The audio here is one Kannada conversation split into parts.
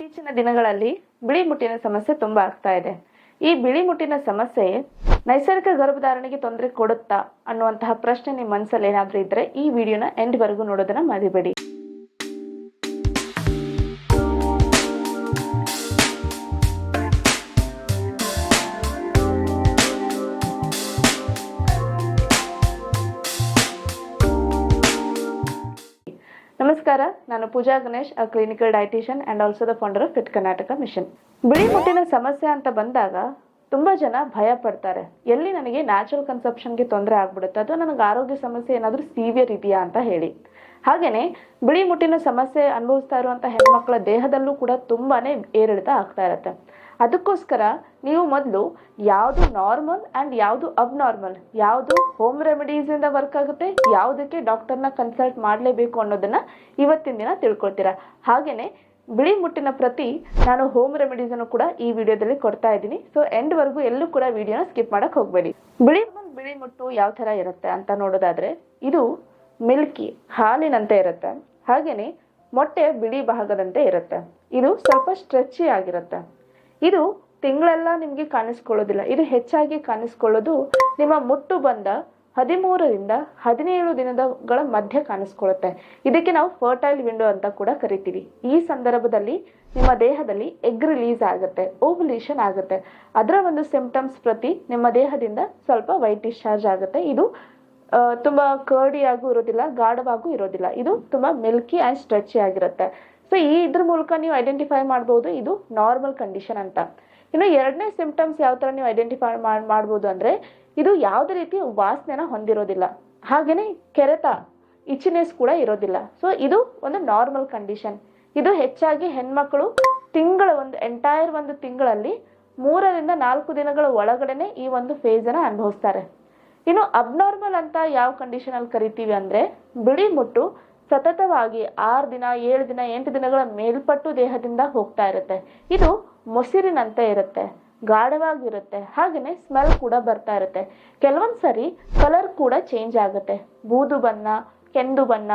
ಇತ್ತೀಚಿನ ದಿನಗಳಲ್ಲಿ ಬಿಳಿ ಮುಟ್ಟಿನ ಸಮಸ್ಯೆ ತುಂಬಾ ಆಗ್ತಾ ಇದೆ. ಈ ಬಿಳಿ ಮುಟ್ಟಿನ ಸಮಸ್ಯೆ ನೈಸರ್ಗಿಕ ಗರ್ಭಧಾರಣೆಗೆ ತೊಂದರೆ ಕೊಡುತ್ತಾ ಅನ್ನುವಂತಹ ಪ್ರಶ್ನೆ ನಿಮ್ಮ ಮನಸ್ಸಲ್ಲಿ ಏನಾದರೂ ಇದ್ರೆ ಈ ವಿಡಿಯೋನ ಎಂಡ್ ವರೆಗೂ ನೋಡೋದನ್ನ ಮರಿಬೇಡಿ. ನಮಸ್ಕಾರ, ನಾನು Pooja Ganesh, a clinical dietitian and also the founder of fit Karnataka mission. ಬಿಳಿ ಮುಟ್ಟಿನ ಸಮಸ್ಯೆ ಅಂತ ಬಂದಾಗ ತುಂಬಾ ಜನ ಭಯ ಪಡ್ತಾರೆ. ಎಲ್ಲಿ ನನಗೆ ನ್ಯಾಚುರಲ್ ಕನ್ಸಪ್ಷನ್ಗೆ ತೊಂದರೆ ಆಗ್ಬಿಡುತ್ತೆ ಅಥವಾ ನನಗೆ ಆರೋಗ್ಯ ಸಮಸ್ಯೆ ಏನಾದರೂ ಸೀವಿಯರ್ ಇದೆಯಾ ಅಂತ ಹೇಳಿ. ಹಾಗೇನೆ ಬಿಳಿ ಮುಟ್ಟಿನ ಸಮಸ್ಯೆ ಅನುಭವಿಸ್ತಾ ಇರುವಂತ ಹೆಣ್ಮಕ್ಳ ದೇಹದಲ್ಲೂ ಕೂಡ ತುಂಬಾನೇ ಏರಿಳಿತ ಆಗ್ತಾ ಇರುತ್ತೆ. ಅದಕ್ಕೋಸ್ಕರ ನೀವು ಮೊದಲು ಯಾವುದು ನಾರ್ಮಲ್ ಆ್ಯಂಡ್ ಯಾವುದು ಅಬ್ನಾರ್ಮಲ್, ಯಾವುದು ಹೋಮ್ ರೆಮಿಡೀಸಿಂದ ವರ್ಕ್ ಆಗುತ್ತೆ, ಯಾವುದಕ್ಕೆ ಡಾಕ್ಟರ್ನ ಕನ್ಸಲ್ಟ್ ಮಾಡಲೇಬೇಕು ಅನ್ನೋದನ್ನ ಇವತ್ತಿನ ದಿನ ತಿಳ್ಕೊಳ್ತೀರಾ. ಹಾಗೆಯೇ ಬಿಳಿ ಮುಟ್ಟಿನ ಪ್ರತಿ ನಾನು ಹೋಮ್ ರೆಮಿಡೀಸನ್ನು ಕೂಡ ಈ ವಿಡಿಯೋದಲ್ಲಿ ಕೊಡ್ತಾ ಇದ್ದೀನಿ. ಸೊ ಎಂಡ್ವರೆಗೂ ಎಲ್ಲೂ ಕೂಡ ವಿಡಿಯೋನ ಸ್ಕಿಪ್ ಮಾಡಕ್ಕೆ ಹೋಗಬೇಡಿ. ಬಿಳಿ ಮುಟ್ಟು ಯಾವ ಥರ ಇರುತ್ತೆ ಅಂತ ನೋಡೋದಾದ್ರೆ, ಇದು ಮಿಲ್ಕಿ ಹಾಲಿನಂತೆ ಇರುತ್ತೆ. ಹಾಗೆಯೇ ಮೊಟ್ಟೆ ಬಿಳಿ ಭಾಗದಂತೆ ಇರುತ್ತೆ. ಇದು ಸ್ವಲ್ಪ ಸ್ಟ್ರೆಚಿ ಆಗಿರುತ್ತೆ. ಇದು ತಿಂಗಳೆಲ್ಲ ನಿಮಗೆ ಕಾಣಿಸ್ಕೊಳ್ಳೋದಿಲ್ಲ. ಇದು ಹೆಚ್ಚಾಗಿ ಕಾಣಿಸ್ಕೊಳ್ಳೋದು ನಿಮ್ಮ ಮುಟ್ಟು ಬಂದ 13ರಿಂದ 17 ದಿನಗಳ ಮಧ್ಯೆ ಕಾಣಿಸ್ಕೊಳ್ಳುತ್ತೆ. ಇದಕ್ಕೆ ನಾವು ಫರ್ಟೈಲ್ ವಿಂಡೋ ಅಂತ ಕೂಡ ಕರಿತೀವಿ. ಈ ಸಂದರ್ಭದಲ್ಲಿ ನಿಮ್ಮ ದೇಹದಲ್ಲಿ ಎಗ್ ರಿಲೀಸ್ ಆಗುತ್ತೆ, ಓವ್ಯುಲೇಷನ್ ಆಗುತ್ತೆ. ಅದರ ಒಂದು ಸಿಂಪ್ಟಮ್ಸ್ ಪ್ರತಿ ನಿಮ್ಮ ದೇಹದಿಂದ ಸ್ವಲ್ಪ ವೈಟ್ ಡಿಸ್ಚಾರ್ಜ್ ಆಗುತ್ತೆ. ಇದು ತುಂಬಾ ಕರ್ಡಿಯಾಗೂ ಇರೋದಿಲ್ಲ, ಗಾಢವಾಗೂ ಇರೋದಿಲ್ಲ. ಇದು ತುಂಬಾ ಮಿಲ್ಕಿ ಆ್ಯಂಡ್ ಸ್ಟ್ರೆಚಿ ಆಗಿರುತ್ತೆ. ಸೊ ಇದ್ರ ಮೂಲಕ ನೀವು ಐಡೆಂಟಿಫೈ ಮಾಡ್ಬೋದು ಇದು ನಾರ್ಮಲ್ ಕಂಡೀಷನ್ ಅಂತ. ಇನ್ನು ಎರಡನೇ ಸಿಂಪ್ಟಮ್ಸ್ ಯಾವ ಥರ ನೀವು ಐಡೆಂಟಿಫೈ ಮಾಡ್ಬೋದು ಅಂದರೆ, ಇದು ಯಾವುದೇ ರೀತಿ ವಾಸನೆನ ಹೊಂದಿರೋದಿಲ್ಲ. ಹಾಗೆಯೇ ಕೆರೆತ, ಇಚಿನೆಸ್ ಕೂಡ ಇರೋದಿಲ್ಲ. ಸೊ ಇದು ಒಂದು ನಾರ್ಮಲ್ ಕಂಡೀಷನ್. ಇದು ಹೆಚ್ಚಾಗಿ ಹೆಣ್ಮಕ್ಳು ಎಂಟೈರ್ ಒಂದು ತಿಂಗಳಲ್ಲಿ 3ರಿಂದ 4 ದಿನಗಳ ಒಳಗಡೆನೆ ಈ ಒಂದು ಫೇಸನ್ನು ಅನುಭವಿಸ್ತಾರೆ. ಇನ್ನು ಅಬ್ನಾರ್ಮಲ್ ಅಂತ ಯಾವ ಕಂಡೀಷನಲ್ಲಿ ಕರಿತೀವಿ ಅಂದರೆ, ಬಿಳಿ ಮುಟ್ಟು ಸತತವಾಗಿ 6 ದಿನ, 7 ದಿನ, 8 ದಿನಗಳ ಮೇಲ್ಪಟ್ಟು ದೇಹದಿಂದ ಹೋಗ್ತಾ ಇರುತ್ತೆ. ಇದು ಮೊಸರಿನಂತೆ ಇರುತ್ತೆ, ಗಾಢವಾಗಿರುತ್ತೆ. ಹಾಗೆಯೇ ಸ್ಮೆಲ್ ಕೂಡ ಬರ್ತಾ ಇರುತ್ತೆ. ಕೆಲವೊಂದು ಸರಿ ಕಲರ್ ಕೂಡ ಚೇಂಜ್ ಆಗುತ್ತೆ. ಬೂದು ಬಣ್ಣ, ಕೆಂದು ಬಣ್ಣ,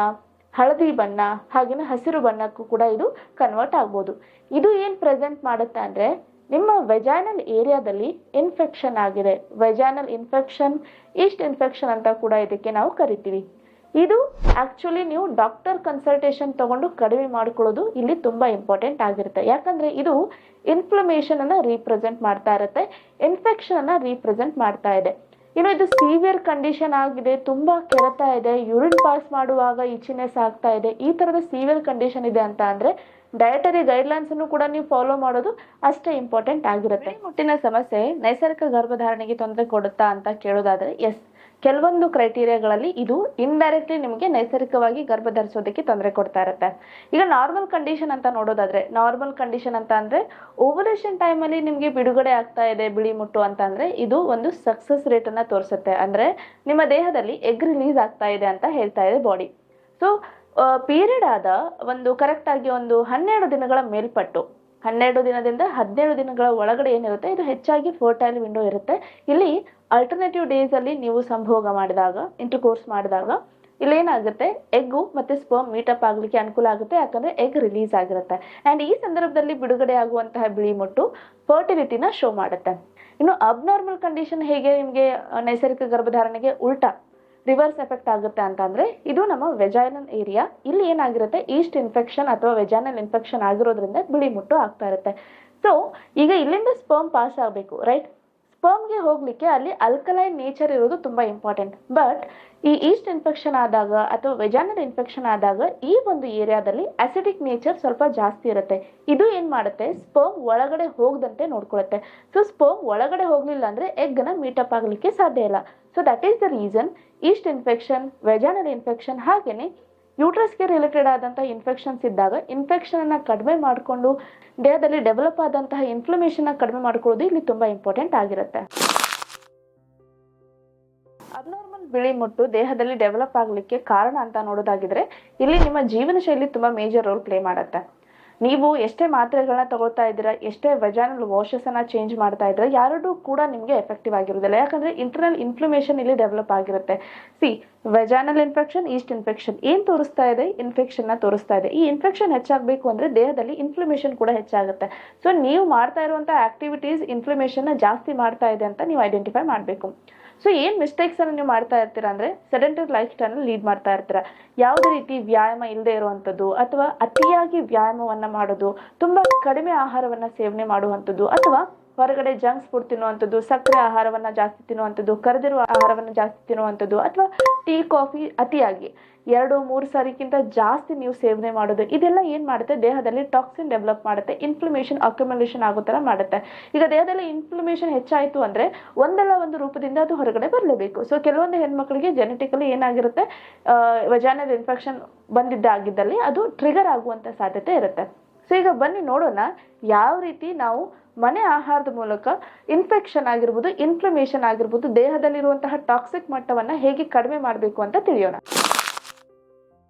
ಹಳದಿ ಬಣ್ಣ, ಹಾಗೆಯೇ ಹಸಿರು ಬಣ್ಣಕ್ಕೂ ಕೂಡ ಇದು ಕನ್ವರ್ಟ್ ಆಗ್ಬೋದು. ಇದು ಏನು ಪ್ರೆಸೆಂಟ್ ಮಾಡುತ್ತೆ ಅಂದರೆ, ನಿಮ್ಮ ವೆಜೈನಲ್ ಏರಿಯಾದಲ್ಲಿ ಇನ್ಫೆಕ್ಷನ್ ಆಗಿದೆ. ವೆಜೈನಲ್ ಇನ್ಫೆಕ್ಷನ್, ಈಸ್ಟ್ ಇನ್ಫೆಕ್ಷನ್ ಅಂತ ಕೂಡ ಇದಕ್ಕೆ ನಾವು ಕರಿತೀವಿ. ಇದು ಆಕ್ಚುಲಿ ನೀವು ಡಾಕ್ಟರ್ ಕನ್ಸಲ್ಟೇಷನ್ ತಗೊಂಡು ಕಡಿಮೆ ಮಾಡ್ಕೊಳ್ಳೋದು ಇಲ್ಲಿ ತುಂಬಾ ಇಂಪಾರ್ಟೆಂಟ್ ಆಗಿರುತ್ತೆ. ಯಾಕಂದ್ರೆ ಇದು ಇನ್ಫ್ಲಮೇಷನ್ ಅನ್ನ ರೀಪ್ರೆಸೆಂಟ್ ಮಾಡ್ತಾ ಇರುತ್ತೆ, ಇನ್ಫೆಕ್ಷನ್ ಅನ್ನ ರೀಪ್ರೆಸೆಂಟ್ ಮಾಡ್ತಾ ಇದೆ. ಇನ್ನು ಇದು ಸಿವಿಯರ್ ಕಂಡೀಷನ್ ಆಗಿದೆ, ತುಂಬಾ ಕೆರೆತ ಇದೆ, ಯೂರಿನ್ ಪಾಸ್ ಮಾಡುವಾಗ ಇಚಿನೆಸ್ ಆಗ್ತಾ ಇದೆ, ಈ ತರದ ಸಿವಿಯರ್ ಕಂಡೀಷನ್ ಇದೆ ಅಂತ ಅಂದ್ರೆ ಡಯಟರಿ ಗೈಡ್ಲೈನ್ಸ್ ಅನ್ನು ಕೂಡ ನೀವು ಫಾಲೋ ಮಾಡೋದು ಅಷ್ಟೇ ಇಂಪಾರ್ಟೆಂಟ್ ಆಗಿರುತ್ತೆ. ಮುಟ್ಟಿನ ಸಮಸ್ಯೆ ನೈಸರ್ಗಿಕ ಗರ್ಭಧಾರಣೆಗೆ ತೊಂದರೆ ಕೊಡುತ್ತಾ ಅಂತ ಕೇಳೋದಾದ್ರೆ, ಎಸ್, ಕೆಲವೊಂದು ಕ್ರೈಟೀರಿಯಾಗಳಲ್ಲಿ ಇದು ಇಂಡೈರೆಕ್ಟ್ಲಿ ನಿಮಗೆ ನೈಸರ್ಗಿಕವಾಗಿ ಗರ್ಭ ಧರಿಸೋದಕ್ಕೆ ತೊಂದರೆ ಕೊಡ್ತಾ ಇರುತ್ತೆ. ಈಗ ನಾರ್ಮಲ್ ಕಂಡೀಷನ್ ಅಂತ ನೋಡೋದಾದ್ರೆ, ನಾರ್ಮಲ್ ಕಂಡೀಷನ್ ಅಂತ ಅಂದ್ರೆ ಓವ್ಯುಲೇಷನ್ ಟೈಮಲ್ಲಿ ನಿಮಗೆ ಬಿಡುಗಡೆ ಆಗ್ತಾ ಇದೆ ಬಿಳಿ ಮುಟ್ಟು ಅಂತ ಅಂದ್ರೆ, ಇದು ಒಂದು ಸಕ್ಸಸ್ ರೇಟ್ ಅನ್ನ ತೋರಿಸುತ್ತೆ. ಅಂದ್ರೆ ನಿಮ್ಮ ದೇಹದಲ್ಲಿ ಎಗ್ ರಿಲೀಸ್ ಆಗ್ತಾ ಇದೆ ಅಂತ ಹೇಳ್ತಾ ಇದೆ ಬಾಡಿ. ಸೊ ಪೀರಿಯಡ್ ಆದ ಒಂದು ಕರೆಕ್ಟ್ ಆಗಿ ಒಂದು 12 ದಿನಗಳ ಮೇಲ್ಪಟ್ಟು 12 ದಿನದಿಂದ 17 ದಿನಗಳ ಒಳಗಡೆ ಏನಿರುತ್ತೆ, ಇದು ಹೆಚ್ಚಾಗಿ ಫರ್ಟೈಲ್ ವಿಂಡೋ ಇರುತ್ತೆ. ಇಲ್ಲಿ ಅಲ್ಟರ್ನೇಟಿವ್ ಡೇಸ್ ಅಲ್ಲಿ ನೀವು ಸಂಭೋಗ ಮಾಡಿದಾಗ, ಇಂಟರ್ಕೋರ್ಸ್ ಮಾಡಿದಾಗ ಇಲ್ಲಿ ಏನಾಗುತ್ತೆ, ಎಗ್ಗು ಮತ್ತೆ ಸ್ಪರ್ಮ್ ಮೀಟಪ್ ಆಗ್ಲಿಕ್ಕೆ ಅನುಕೂಲ ಆಗುತ್ತೆ. ಯಾಕಂದ್ರೆ ಎಗ್ ರಿಲೀಸ್ ಆಗಿರುತ್ತೆ. ಅಂಡ್ ಈ ಸಂದರ್ಭದಲ್ಲಿ ಬಿಡುಗಡೆ ಆಗುವಂತಹ ಬಿಳಿ ಮುಟ್ಟು ಫರ್ಟಿಲಿಟಿನ ಶೋ ಮಾಡುತ್ತೆ. ಇನ್ನು ಅಬ್ನಾರ್ಮಲ್ ಕಂಡೀಷನ್ ಹೇಗೆ ನಿಮಗೆ ನೈಸರ್ಗಿಕ ಗರ್ಭಧಾರಣೆಗೆ ಉಲ್ಟಾ ರಿವರ್ಸ್ ಎಫೆಕ್ಟ್ ಆಗುತ್ತೆ ಅಂತಂದ್ರೆ, ಇದು ನಮ್ಮ ವೆಜೈನಲ್ ಏರಿಯಾ. ಇಲ್ಲಿ ಏನಾಗಿರುತ್ತೆ, ಈಸ್ಟ್ ಇನ್ಫೆಕ್ಷನ್ ಅಥವಾ ವೆಜೈನಲ್ ಇನ್ಫೆಕ್ಷನ್ ಆಗಿರೋದ್ರಿಂದ ಬಿಳಿ ಮುಟ್ಟು ಆಗ್ತಾ ಇರುತ್ತೆ. ಸೊ ಈಗ ಇಲ್ಲಿಂದ ಸ್ಪರ್ಮ್ ಪಾಸ್ ಆಗಬೇಕು, ರೈಟ್? ಸ್ಪರ್ಮ್ಗೆ ಹೋಗ್ಲಿಕ್ಕೆ ಅಲ್ಲಿ ಅಲ್ಕಲೈನ್ ನೇಚರ್ ಇರೋದು ತುಂಬಾ ಇಂಪಾರ್ಟೆಂಟ್. ಬಟ್ ಈ ಈಸ್ಟ್ ಇನ್ಫೆಕ್ಷನ್ ಆದಾಗ ಅಥವಾ ವೆಜೈನಲ್ ಇನ್ಫೆಕ್ಷನ್ ಆದಾಗ ಈ ಒಂದು ಏರಿಯಾದಲ್ಲಿ ಅಸಿಡಿಕ್ ನೇಚರ್ ಸ್ವಲ್ಪ ಜಾಸ್ತಿ ಇರುತ್ತೆ. ಇದು ಏನ್ ಮಾಡುತ್ತೆ, ಸ್ಪರ್ಮ್ ಒಳಗಡೆ ಹೋಗದಂತೆ ನೋಡ್ಕೊಳ್ಳುತ್ತೆ. ಸೊ ಸ್ಪರ್ಮ್ ಒಳಗಡೆ ಹೋಗ್ಲಿಲ್ಲ ಅಂದ್ರೆ ಎಗ್ ನ ಮೀಟಪ್ ಆಗ್ಲಿಕ್ಕೆ ಸಾಧ್ಯ ಇಲ್ಲ. So that is the reason East infection, vaginal infection, ಹಾಗೇನೆ ಯೂಟ್ರಸ್ಗೆ ರಿಲೇಟೆಡ್ ಆದಂತಹ ಇನ್ಫೆಕ್ಷನ್ಸ್ ಇದ್ದಾಗ ಇನ್ಫೆಕ್ಷನ್ ಅನ್ನ ಕಡಿಮೆ ಮಾಡಿಕೊಂಡು ದೇಹದಲ್ಲಿ ಡೆವಲಪ್ ಆದಂತಹ ಇನ್ಫ್ಲಮೇಷನ್ ಕಡಿಮೆ ಮಾಡ್ಕೊಳ್ಳೋದು ಇಲ್ಲಿ ತುಂಬಾ ಇಂಪಾರ್ಟೆಂಟ್ ಆಗಿರುತ್ತೆ. ಅಬ್ನಾರ್ಮಲ್ ಬಿಳಿ ಮುಟ್ಟು ದೇಹದಲ್ಲಿ ಡೆವಲಪ್ ಆಗ್ಲಿಕ್ಕೆ ಕಾರಣ ಅಂತ ನೋಡೋದಾಗಿದ್ರೆ, ಇಲ್ಲಿ ನಿಮ್ಮ ಜೀವನ ಶೈಲಿ ತುಂಬಾ ಮೇಜರ್ ರೋಲ್ ಪ್ಲೇ ಮಾಡುತ್ತೆ. ನೀವು ಎಷ್ಟೇ ಮಾತ್ರೆಗಳನ್ನ ತಗೊಳ್ತಾ ಇದ್ದೀರಾ, ಎಷ್ಟೇ ವೆಜಾನಲ್ ವಾಷಸನ್ನು ಚೇಂಜ್ ಮಾಡ್ತಾ ಇದ್ದೀರಾ, ಎರಡೂ ಕೂಡ ನಿಮಗೆ ಎಫೆಕ್ಟಿವ್ ಆಗಿರೋದಿಲ್ಲ. ಯಾಕಂದರೆ ಇಂಟರ್ನಲ್ ಇನ್ಫ್ಲಮೇಷನ್ ಇಲ್ಲಿ ಡೆವಲಪ್ ಆಗಿರುತ್ತೆ. ವೆಜಾನಲ್ ಇನ್ಫೆಕ್ಷನ್, ಈಸ್ಟ್ ಇನ್ಫೆಕ್ಷನ್ ಏನು ತೋರಿಸ್ತಾ ಇದೆ? ಇನ್ಫೆಕ್ಷನ್ನ ತೋರಿಸ್ತಾ ಇದೆ. ಈ ಇನ್ಫೆಕ್ಷನ್ ಹೆಚ್ಚಾಗಬೇಕು ಅಂದರೆ ದೇಹದಲ್ಲಿ ಇನ್ಫ್ಲಮೇಷನ್ ಕೂಡ ಹೆಚ್ಚಾಗುತ್ತೆ. ಸೊ ನೀವು ಮಾಡ್ತಾ ಇರುವಂಥ ಆಕ್ಟಿವಿಟೀಸ್ ಇನ್ಫ್ಲಮೇಷನ್ನ ಜಾಸ್ತಿ ಮಾಡ್ತಾ ಇದೆ ಅಂತ ನೀವು ಐಡೆಂಟಿಫೈ ಮಾಡಬೇಕು. ಸೊ ಏನು ಮಿಸ್ಟೇಕ್ಸನ್ನು ನೀವು ಮಾಡ್ತಾ ಇರ್ತೀರಾ ಅಂದರೆ ಸೆಡೆಂಟರಿ ಲೈಫ್ ಸ್ಟೈಲನ್ನು ಲೀಡ್ ಮಾಡ್ತಾ ಇರ್ತೀರಾ. ಯಾವುದೇ ರೀತಿ ವ್ಯಾಯಾಮ ಇಲ್ಲದೆ ಇರುವಂಥದ್ದು, ಅಥವಾ ಅತಿಯಾಗಿ ವ್ಯಾಯಾಮವನ್ನು ಮಾಡೋದು, ತುಂಬ ಕಡಿಮೆ ಆಹಾರವನ್ನು ಸೇವನೆ ಮಾಡುವಂಥದ್ದು, ಅಥವಾ ಹೊರಗಡೆ ಜಂಕ್ಸ್ ಫುಡ್ ತಿನ್ನುವಂಥದ್ದು, ಸಕ್ಕರೆ ಆಹಾರವನ್ನು ಜಾಸ್ತಿ ತಿನ್ನುವಂಥದ್ದು, ಕರೆದಿರುವ ಆಹಾರವನ್ನು ಜಾಸ್ತಿ ತಿನ್ನುವಂಥದ್ದು, ಅಥವಾ ಟೀ ಕಾಫಿ ಅತಿಯಾಗಿ 2-3 ಸಾರಿಗಿಂತ ಜಾಸ್ತಿ ನೀವು ಸೇವನೆ ಮಾಡೋದು, ಇದೆಲ್ಲ ಏನು ಮಾಡುತ್ತೆ? ದೇಹದಲ್ಲಿ ಟಾಕ್ಸಿನ್ ಡೆವಲಪ್ ಮಾಡುತ್ತೆ, ಇನ್ಫ್ಲಮೇಷನ್ ಅಕ್ಯುಮುಲೇಷನ್ ಆಗೋ ಥರ ಮಾಡುತ್ತೆ. ಈಗ ದೇಹದಲ್ಲಿ ಇನ್ಫ್ಲಮೇಷನ್ ಹೆಚ್ಚಾಯಿತು ಅಂದರೆ ಒಂದಲ್ಲ ಒಂದು ರೂಪದಿಂದ ಅದು ಹೊರಗಡೆ ಬರಲೇಬೇಕು. ಸೊ ಕೆಲವೊಂದು ಹೆಣ್ಮಕ್ಳಿಗೆ ಜೆನೆಟಿಕಲಿ ಏನಾಗಿರುತ್ತೆ, ವಜಾನಲ್ ಇನ್ಫೆಕ್ಷನ್ ಆಗಿದ್ದಲ್ಲಿ ಅದು ಟ್ರಿಗರ್ ಆಗುವಂಥ ಸಾಧ್ಯತೆ ಇರುತ್ತೆ. ಸೊ ಈಗ ಬನ್ನಿ ನೋಡೋಣ ಯಾವ ರೀತಿ ನಾವು ಮನೆ ಆಹಾರದ ಮೂಲಕ ಇನ್ಫೆಕ್ಷನ್ ಆಗಿರ್ಬೋದು, ಇನ್ಫ್ಲಮೇಷನ್ ಆಗಿರ್ಬೋದು, ದೇಹದಲ್ಲಿರುವಂತಹ ಟಾಕ್ಸಿಕ್ ಮಟ್ಟವನ್ನು ಹೇಗೆ ಕಡಿಮೆ ಮಾಡಬೇಕು ಅಂತ ತಿಳಿಯೋಣ.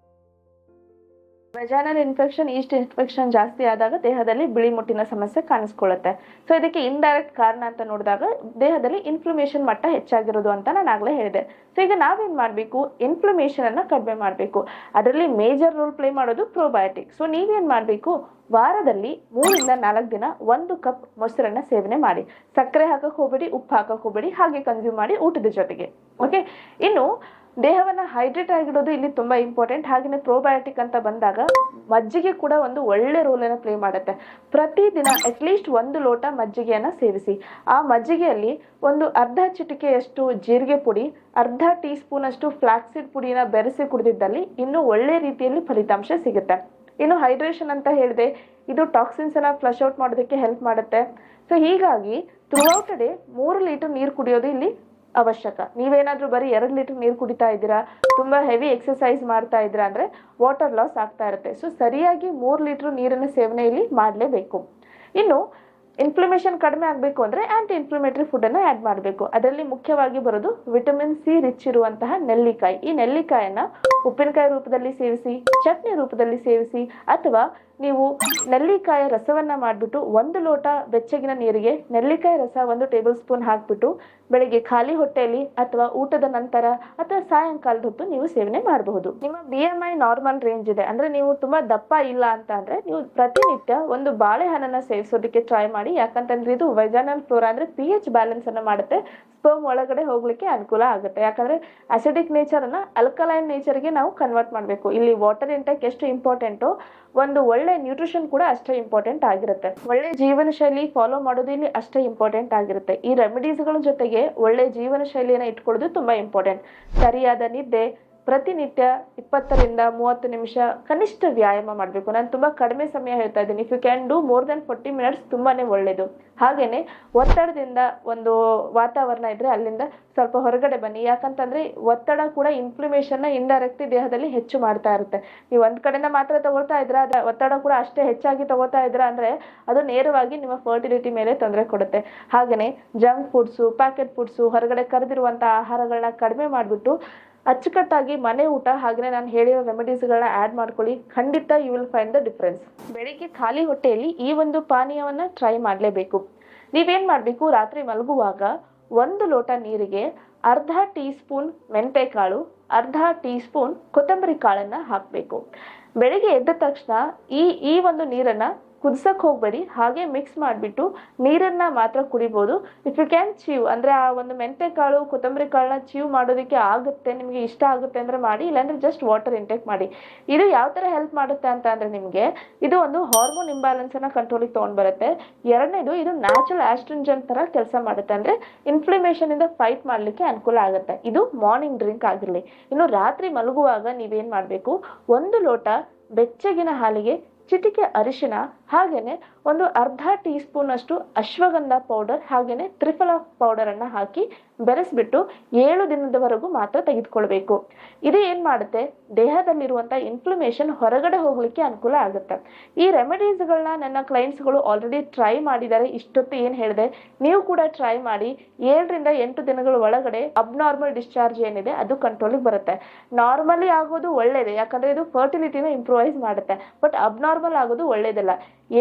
ವೆಜಾನಲ್ ಇನ್ಫೆಕ್ಷನ್, ಈಸ್ಟ್ ಇನ್ಫೆಕ್ಷನ್ ಜಾಸ್ತಿ ಆದಾಗ ದೇಹದಲ್ಲಿ ಬಿಳಿ ಮುಟ್ಟಿನ ಸಮಸ್ಯೆ ಕಾಣಿಸ್ಕೊಳ್ಳುತ್ತೆ. ಸೊ ಇದಕ್ಕೆ ಇಂಡೈರೆಕ್ಟ್ ಕಾರಣ ಅಂತ ನೋಡಿದಾಗ ದೇಹದಲ್ಲಿ ಇನ್ಫ್ಲಮೇಷನ್ ಮಟ್ಟ ಹೆಚ್ಚಾಗಿರೋದು ಅಂತ ನಾನು ಆಗಲೇ ಹೇಳಿದೆ. ಸೊ ಈಗ ನಾವೇನು ಮಾಡಬೇಕು? ಇನ್ಫ್ಲಮೇಷನನ್ನು ಕಡಿಮೆ ಮಾಡಬೇಕು. ಅದರಲ್ಲಿ ಮೇಜರ್ ರೋಲ್ ಪ್ಲೇ ಮಾಡೋದು ಪ್ರೋಬಯೋಟಿಕ್. ಸೊ ನೀವೇನು ಮಾಡಬೇಕು? ವಾರದಲ್ಲಿ 3-4 ದಿನ 1 ಕಪ್ ಮೊಸರನ್ನ ಸೇವನೆ ಮಾಡಿ. ಸಕ್ಕರೆ ಹಾಕಕ್ಕೆ ಹೋಗಬೇಡಿ, ಉಪ್ಪು ಹಾಕಕ್ಕೆ ಹೋಗಬೇಡಿ, ಹಾಗೆ ಕನ್ಸ್ಯೂಮ್ ಮಾಡಿ ಊಟದ ಜೊತೆಗೆ. ಓಕೆ, ಇನ್ನು ದೇಹವನ್ನು ಹೈಡ್ರೇಟ್ ಆಗಿಡೋದು ಇಲ್ಲಿ ತುಂಬ ಇಂಪಾರ್ಟೆಂಟ್. ಹಾಗೆಯೇ ಪ್ರೋಬಯೋಟಿಕ್ ಅಂತ ಬಂದಾಗ ಮಜ್ಜಿಗೆ ಕೂಡ ಒಂದು ಒಳ್ಳೆ ರೋಲನ್ನು ಪ್ಲೇ ಮಾಡುತ್ತೆ. ಪ್ರತಿದಿನ ಅಟ್ಲೀಸ್ಟ್ 1 ಲೋಟ ಮಜ್ಜಿಗೆಯನ್ನು ಸೇವಿಸಿ. ಆ ಮಜ್ಜಿಗೆಯಲ್ಲಿ ಒಂದು ಅರ್ಧ ಚಿಟಿಕೆಯಷ್ಟು ಜೀರಿಗೆ ಪುಡಿ, ಅರ್ಧ ಟೀ ಸ್ಪೂನಷ್ಟು ಫ್ಲಾಕ್ಸೀಡ್ ಪುಡಿನ ಬೆರೆಸಿ ಕುಡಿದಿದ್ದಲ್ಲಿ ಇನ್ನೂ ಒಳ್ಳೆ ರೀತಿಯಲ್ಲಿ ಫಲಿತಾಂಶ ಸಿಗುತ್ತೆ. ಇನ್ನು ಹೈಡ್ರೇಷನ್ ಅಂತ ಹೇಳಿದೆ, ಇದು ಟಾಕ್ಸಿನ್ಸನ್ನು ಫ್ಲಶ್ ಔಟ್ ಮಾಡೋದಕ್ಕೆ ಹೆಲ್ಪ್ ಮಾಡುತ್ತೆ. ಸೊ ಹೀಗಾಗಿ ಥ್ರೂಔಟ್ ಡೇ 3 ಲೀಟರ್ ನೀರು ಕುಡಿಯೋದು ಇಲ್ಲಿ ಅವಶ್ಯಕ. ನೀವೇನಾದರೂ ಬರೀ 2 ಲೀಟರ್ ನೀರು ಕುಡಿತಾ ಇದ್ದೀರಾ, ತುಂಬ ಹೆವಿ ಎಕ್ಸಸೈಸ್ ಮಾಡ್ತಾ ಇದ್ದೀರಾ ಅಂದರೆ ವಾಟರ್ ಲಾಸ್ ಆಗ್ತಾ ಇರುತ್ತೆ. ಸೊ ಸರಿಯಾಗಿ 3 ಲೀಟರ್ ನೀರನ್ನು ಸೇವನೆ ಇಲ್ಲಿ ಮಾಡಲೇಬೇಕು. ಇನ್ನು ಇನ್ಫ್ಲಮೇಷನ್ ಕಡಿಮೆ ಆಗಬೇಕು ಅಂದರೆ ಆ್ಯಂಟಿ ಇನ್ಫ್ಲಮೇಟರಿ ಫುಡ್ಡನ್ನು ಆ್ಯಡ್ ಮಾಡಬೇಕು. ಅದರಲ್ಲಿ ಮುಖ್ಯವಾಗಿ ಬರೋದು ವಿಟಮಿನ್ ಸಿ ರಿಚ್ ಇರುವಂತಹ ನೆಲ್ಲಿಕಾಯಿ. ಈ ನೆಲ್ಲಿಕಾಯನ್ನು ಉಪ್ಪಿನಕಾಯಿ ರೂಪದಲ್ಲಿ ಸೇವಿಸಿ, ಚಟ್ನಿ ರೂಪದಲ್ಲಿ ಸೇವಿಸಿ, ಅಥವಾ ನೀವು ನೆಲ್ಲಿಕಾಯಿ ರಸವನ್ನು ಮಾಡಿಬಿಟ್ಟು 1 ಲೋಟ ಬೆಚ್ಚಗಿನ ನೀರಿಗೆ ನೆಲ್ಲಿಕಾಯಿ ರಸ 1 ಟೇಬಲ್ ಸ್ಪೂನ್ ಹಾಕಿಬಿಟ್ಟು ಬೆಳಿಗ್ಗೆ ಖಾಲಿ ಹೊಟ್ಟೆಯಲ್ಲಿ ಅಥವಾ ಊಟದ ನಂತರ ಅಥವಾ ಸಾಯಂಕಾಲದ ಹೊತ್ತು ನೀವು ಸೇವನೆ ಮಾಡಬಹುದು. ನಿಮ್ಮ BMI ನಾರ್ಮಲ್ ರೇಂಜ್ ಇದೆ ಅಂದರೆ ನೀವು ತುಂಬ ದಪ್ಪ ಇಲ್ಲ ಅಂತ ಅಂದರೆ ನೀವು ಪ್ರತಿನಿತ್ಯ 1 ಬಾಳೆಹಣ್ಣನ್ನು ಸೇವಿಸೋದಕ್ಕೆ ಟ್ರೈ ಮಾಡಿ. ಯಾಕಂತಂದ್ರೆ ಇದು ವೆಜಾನಲ್ ಫ್ಲೋರಾ ಅಂದರೆ pH ಬ್ಯಾಲೆನ್ಸನ್ನು ಮಾಡುತ್ತೆ, ಸ್ಪರ್ಮ್ ಒಳಗಡೆ ಹೋಗಲಿಕ್ಕೆ ಅನುಕೂಲ ಆಗುತ್ತೆ. ಯಾಕಂದರೆ ಅಸಿಡಿಕ್ ನೇಚರನ್ನು ಅಲ್ಕಲೈನ್ ನೇಚರ್ಗೆ ನಾವು ಕನ್ವರ್ಟ್ ಮಾಡಬೇಕು. ಇಲ್ಲಿ ವಾಟರ್ ಇಂಟೇಕ್ ಎಷ್ಟು ಇಂಪಾರ್ಟೆಂಟು, ಒಂದು ಒಳ್ಳೆ ನ್ಯೂಟ್ರಿಷನ್ ಕೂಡ ಅಷ್ಟೇ ಇಂಪಾರ್ಟೆಂಟ್ ಆಗಿರುತ್ತೆ. ಒಳ್ಳೆ ಜೀವನ ಶೈಲಿ ಫಾಲೋ ಮಾಡೋದು ಇಲ್ಲಿ ಅಷ್ಟೇ ಇಂಪಾರ್ಟೆಂಟ್ ಆಗಿರುತ್ತೆ. ಈ ರೆಮಿಡೀಸ್ಗಳ ಜೊತೆಗೆ ಒಳ್ಳೆ ಜೀವನ ಶೈಲಿಯನ್ನು ಇಟ್ಕೊಳ್ಳೋದು ತುಂಬ ಇಂಪಾರ್ಟೆಂಟ್. ಸರಿಯಾದ ನಿದ್ದೆ, ಪ್ರತಿನಿತ್ಯ 20-30 ನಿಮಿಷ ಕನಿಷ್ಠ ವ್ಯಾಯಾಮ ಮಾಡಬೇಕು. ನಾನು ತುಂಬ ಕಡಿಮೆ ಸಮಯ ಹೇಳ್ತಾ ಇದ್ದೀನಿ. If you can do more than 40 minutes ತುಂಬಾ ಒಳ್ಳೆಯದು. ಹಾಗೆಯೇ ಒತ್ತಡದಿಂದ ಒಂದು ವಾತಾವರಣ ಇದ್ದರೆ ಅಲ್ಲಿಂದ ಸ್ವಲ್ಪ ಹೊರಗಡೆ ಬನ್ನಿ. ಯಾಕಂತಂದರೆ ಒತ್ತಡ ಕೂಡ ಇನ್ಫ್ಲಮೇಷನ್ನ ಇಂಡೈರೆಕ್ಟ್ಲಿ ದೇಹದಲ್ಲಿ ಹೆಚ್ಚು ಮಾಡ್ತಾ ಇರುತ್ತೆ. ನೀವು ಒಂದು ಕಡೆಯಿಂದ ಮಾತ್ರ ತಗೊಳ್ತಾ ಇದ್ರೆ ಅದರ ಒತ್ತಡ ಕೂಡ ಅಷ್ಟೇ ಹೆಚ್ಚಾಗಿ ತಗೋತಾ ಇದ್ರೆ ಅಂದರೆ ಅದು ನೇರವಾಗಿ ನಿಮ್ಮ ಫರ್ಟಿಲಿಟಿ ಮೇಲೆ ತೊಂದರೆ ಕೊಡುತ್ತೆ. ಹಾಗೆಯೇ ಜಂಕ್ ಫುಡ್ಸು, ಪ್ಯಾಕೆಟ್ ಫುಡ್ಸು, ಹೊರಗಡೆ ಕರೆದಿರುವಂಥ ಆಹಾರಗಳನ್ನ ಕಡಿಮೆ ಮಾಡಿಬಿಟ್ಟು ಅಚ್ಚುಕಟ್ಟಾಗಿ ಮನೆ ಊಟ ಹಾಗೆಯೇ ನಾನು ಹೇಳಿರೋ ರೆಮಿಡೀಸ್ಗಳನ್ನ ಆ್ಯಡ್ ಮಾಡ್ಕೊಳ್ಳಿ. ಖಂಡಿತ you will find the difference. ಬೆಳಿಗ್ಗೆ ಖಾಲಿ ಹೊಟ್ಟೆಯಲ್ಲಿ ಈ ಒಂದು ಪಾನೀಯವನ್ನು ಟ್ರೈ ಮಾಡಲೇಬೇಕು. ನೀವೇನು ಮಾಡಬೇಕು? ರಾತ್ರಿ ಮಲಗುವಾಗ 1 ಲೋಟ ನೀರಿಗೆ ಅರ್ಧ ಟೀ ಸ್ಪೂನ್ ಮೆಂತೆಕಾಳು, ಅರ್ಧ ಟೀ ಸ್ಪೂನ್ ಕೊತ್ತಂಬರಿ ಕಾಳನ್ನು ಹಾಕಬೇಕು. ಬೆಳಿಗ್ಗೆ ಎದ್ದ ತಕ್ಷಣ ಈ ಒಂದು ನೀರನ್ನು ಕುದಿಸಕ್ಕೆ ಹೋಗಬೇಡಿ, ಹಾಗೆ ಮಿಕ್ಸ್ ಮಾಡಿಬಿಟ್ಟು ನೀರನ್ನು ಮಾತ್ರ ಕುಡಿಬೋದು. ಇಫ್ ಯು ಕ್ಯಾನ್ ಚೀವ್ ಅಂದರೆ ಆ ಒಂದು ಮೆಂತೆಕಾಳು ಕೊತ್ತಂಬರಿ ಕಾಳನ್ನ ಚೀವ್ ಮಾಡೋದಕ್ಕೆ ಆಗುತ್ತೆ, ನಿಮಗೆ ಇಷ್ಟ ಆಗುತ್ತೆ ಅಂದರೆ ಮಾಡಿ, ಇಲ್ಲಾಂದರೆ ಜಸ್ಟ್ ವಾಟರ್ ಇಂಟೇಕ್ ಮಾಡಿ. ಇದು ಯಾವ ಥರ ಹೆಲ್ಪ್ ಮಾಡುತ್ತೆ ಅಂತ ಅಂದರೆ ನಿಮಗೆ ಇದು ಒಂದು ಹಾರ್ಮೋನ್ ಇಂಬ್ಯಾಲೆನ್ಸನ್ನು ಕಂಟ್ರೋಲಿಗೆ ತೊಗೊಂಡು ಬರುತ್ತೆ. ಎರಡನೇದು ಇದು ನ್ಯಾಚುರಲ್ ಆಸ್ಟ್ರಿಂಜೆಂಟ್ ಥರ ಕೆಲಸ ಮಾಡುತ್ತೆ, ಅಂದರೆ ಇನ್ಫ್ಲಮೇಷನಿಂದ ಫೈಟ್ ಮಾಡಲಿಕ್ಕೆ ಅನುಕೂಲ ಆಗುತ್ತೆ. ಇದು ಮಾರ್ನಿಂಗ್ ಡ್ರಿಂಕ್ ಆಗಿರಲಿ. ಇನ್ನು ರಾತ್ರಿ ಮಲಗುವಾಗ ನೀವೇನು ಮಾಡಬೇಕು? 1 ಲೋಟ ಬೆಚ್ಚಗಿನ ಹಾಲಿಗೆ ಚಿಟಿಕೆ ಅರಿಶಿನ ಹಾಗೆಯೇ ಒಂದು ಅರ್ಧ ಟೀ ಸ್ಪೂನ್ ಅಷ್ಟು ಅಶ್ವಗಂಧ ಪೌಡರ್ ಹಾಗೆಯೇ ತ್ರಿಫಲಾ ಪೌಡರ್ ಅನ್ನ ಹಾಕಿ ಬೆರೆಸ್ಬಿಟ್ಟು 7 ದಿನದವರೆಗೂ ಮಾತ್ರ ತೆಗೆದುಕೊಳ್ಬೇಕು. ಇದು ಏನ್ ಮಾಡುತ್ತೆ, ದೇಹದಲ್ಲಿರುವಂತಹ ಇನ್ಫ್ಲಮೇಷನ್ ಹೊರಗಡೆ ಹೋಗ್ಲಿಕ್ಕೆ ಅನುಕೂಲ ಆಗುತ್ತೆ. ಈ ರೆಮಿಡೀಸ್ಗಳನ್ನ ನನ್ನ ಕ್ಲೈಂಟ್ಸ್ಗಳು ಆಲ್ರೆಡಿ ಟ್ರೈ ಮಾಡಿದ್ದಾರೆ. ಇಷ್ಟೊತ್ತು ಏನ್ ಹೇಳಿದೆ ನೀವು ಕೂಡ ಟ್ರೈ ಮಾಡಿ. 7ರಿಂದ 8 ದಿನಗಳ ಒಳಗಡೆ ಅಬ್ನಾರ್ಮಲ್ ಡಿಸ್ಚಾರ್ಜ್ ಏನಿದೆ ಅದು ಕಂಟ್ರೋಲಿಗೆ ಬರುತ್ತೆ. ನಾರ್ಮಲಿ ಆಗೋದು ಒಳ್ಳೇದೇ, ಯಾಕಂದ್ರೆ ಇದು ಫರ್ಟಿಲಿಟಿನ ಇಂಪ್ರೂವೈಸ್ ಮಾಡುತ್ತೆ. ಬಟ್ ಅಬ್ನಾರ್ಮಲ್ ಆಗೋದು ಒಳ್ಳೇದಿಲ್ಲ.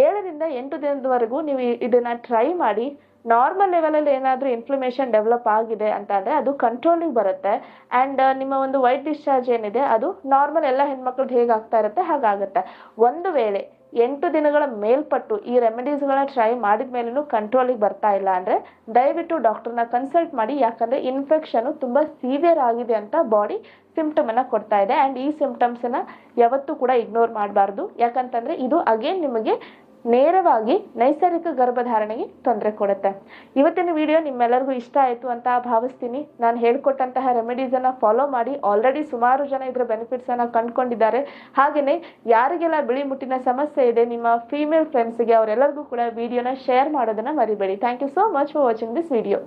7ರಿಂದ 8 ದಿನದವರೆಗೂ ನೀವು ಇದನ್ನ ಟ್ರೈ ಮಾಡಿ. ನಾರ್ಮಲ್ ಲೆವೆಲಲ್ಲಿ ಏನಾದರೂ ಇನ್ಫ್ಲಮೇಷನ್ ಡೆವಲಪ್ ಆಗಿದೆ ಅಂತ ಅಂದರೆ ಅದು ಕಂಟ್ರೋಲಿಗೆ ಬರುತ್ತೆ. ಆ್ಯಂಡ್ ನಿಮ್ಮ ಒಂದು ವೈಟ್ ಡಿಸ್ಚಾರ್ಜ್ ಏನಿದೆ ಅದು ನಾರ್ಮಲ್ ಎಲ್ಲ ಹೆಣ್ಮಕ್ಳದ್ದು ಹೇಗೆ ಆಗ್ತಾ ಇರುತ್ತೆ ಹಾಗಾಗುತ್ತೆ. ಒಂದು ವೇಳೆ 8 ದಿನಗಳ ಮೇಲ್ಪಟ್ಟು ಈ ರೆಮಿಡೀಸ್ಗಳನ್ನ ಟ್ರೈ ಮಾಡಿದ ಮೇಲೂ ಕಂಟ್ರೋಲಿಗೆ ಬರ್ತಾ ಇಲ್ಲ ಅಂದರೆ ದಯವಿಟ್ಟು ಡಾಕ್ಟರ್ನ ಕನ್ಸಲ್ಟ್ ಮಾಡಿ. ಯಾಕಂದರೆ ಇನ್ಫೆಕ್ಷನ್ ತುಂಬ ಸಿವಿಯರ್ ಆಗಿದೆ ಅಂತ ಬಾಡಿ ಸಿಂಪ್ಟಮನ್ನು ಕೊಡ್ತಾ ಇದೆ. ಆ್ಯಂಡ್ ಈ ಸಿಂಪ್ಟಮ್ಸನ್ನು ಯಾವತ್ತೂ ಕೂಡ ಇಗ್ನೋರ್ ಮಾಡಬಾರ್ದು. ಯಾಕಂತಂದರೆ ಇದು ಅಗೇನ್ ನಿಮಗೆ ನೇರವಾಗಿ ನೈಸರ್ಗಿಕ ಗರ್ಭಧಾರಣೆಗೆ ತೊಂದರೆ ಕೊಡುತ್ತೆ. ಇವತ್ತಿನ ವಿಡಿಯೋ ನಿಮ್ಮೆಲ್ಲರಿಗೂ ಇಷ್ಟ ಆಯಿತು ಅಂತ ಭಾವಿಸ್ತೀನಿ. ನಾನು ಹೇಳ್ಕೊಟ್ಟಂತಹ ರೆಮಿಡೀಸನ್ನು ಫಾಲೋ ಮಾಡಿ ಆಲ್ರೆಡಿ ಸುಮಾರು ಜನ ಇದರ ಬೆನಿಫಿಟ್ಸನ್ನು ಕಂಡುಕೊಂಡಿದ್ದಾರೆ. ಹಾಗೆಯೇ ಯಾರಿಗೆಲ್ಲ ಬಿಳಿ ಮುಟ್ಟಿನ ಸಮಸ್ಯೆ ಇದೆ ನಿಮ್ಮ ಫೀಮೇಲ್ ಫ್ರೆಂಡ್ಸ್ಗೆ ಅವರೆಲ್ಲರಿಗೂ ಕೂಡ ವಿಡಿಯೋನ ಶೇರ್ ಮಾಡೋದನ್ನು ಮರಿಬೇಡಿ. Thank you so much for watching this video.